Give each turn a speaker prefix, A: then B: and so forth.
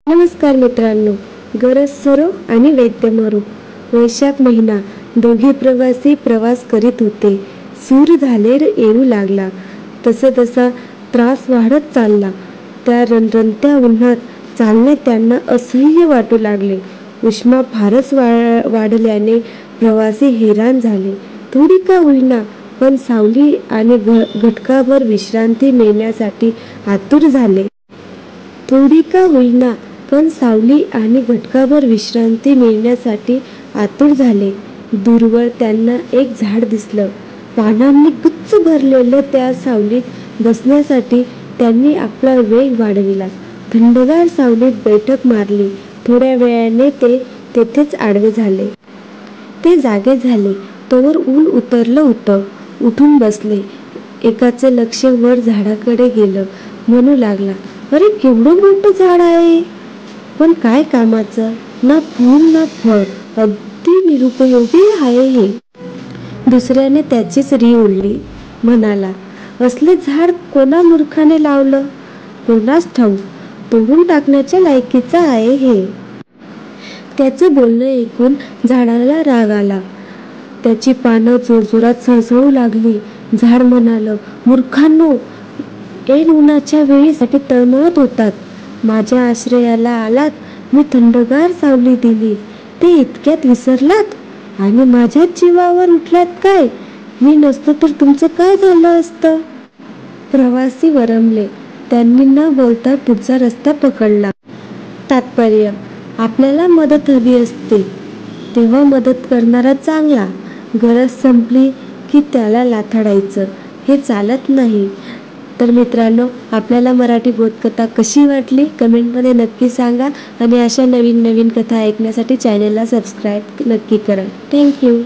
A: नमस्कार मित्रांनो, गरज सरो आणि वैद्य मरो. वैशाख महिना. दोघे प्रवासी प्रवास करीत होते. सूर झालेर येऊ लागला. तसा त्रास वाढत चालला. त्या रणरणत्या उन्हात चालणे त्यांना असह्य वाटू लागले. उष्मा फारच वाढल्याने प्रवासी हैराण झाले. थोडी का होईना पण सावली आणि घटकाभर विश्रांती मिळण्यासाठी आतुर झाले. थोडी का होईना पण सावली आणि घटकाभर विश्रांती मिळण्यासाठी आतुर झाले. दूरवर त्यांना एक झाड दिसलं. पानांनी गच्च भरलेलं त्या सावलीत बसण्यासाठी त्यांनी आपला वेग वाढविला. थंडगार सावलीत बैठक मारली. थोड्या वेळाने ते तेथेच आडवे झाले. ते जागे झाले तोवर ऊन उतरलं होतं. उठून बसले. एकाचे लक्ष वर झाडाकडे गेलं. म्हणू लागला, अरे केवढं मोठं झाड आहे, पण काय कामाचं, ना फूल ना फळ, अगदी निरुपयोगी आहे हे. दुसऱ्याने त्याचीच री ओढली. म्हणाला, असले झाड कोणा मूर्खाने लावलं, कोणास ठाऊक, तोडून टाकण्याच्या लायकीचं आहे हे. त्याचं बोलणं ऐकून झाडाला राग आला. त्याची पानं जोरजोरात सळसळू लागली. झाड म्हणालं, मूर्खांनो, ऐन उन्हाच्या वेळीसाठी तळमळत होतात. माझ्या आश्रयाला आलात. मी थंडगार सावली दिली. ते इतक्यात विसरलात आणि माझ्याच जीवावर उठलात काय? मी नसतो तर तुमचं काय झालं असतं? प्रवासी वरमले. त्यांनी न बोलता पुढचा रस्ता पकडला. तात्पर्य: आपल्याला मदत हवी असते तेव्हा मदत करणारा चांगला. गरज संपली की त्याला लाथाडायचं हे चालत नाही. तर मित्रांनो, आपल्याला मराठी बोधकथा कशी वाटली कमेंटमध्ये नक्की सांगा आणि अशा नवीन कथा ऐकण्यासाठी चॅनलला सबस्क्राईब नक्की करा. थँक्यू.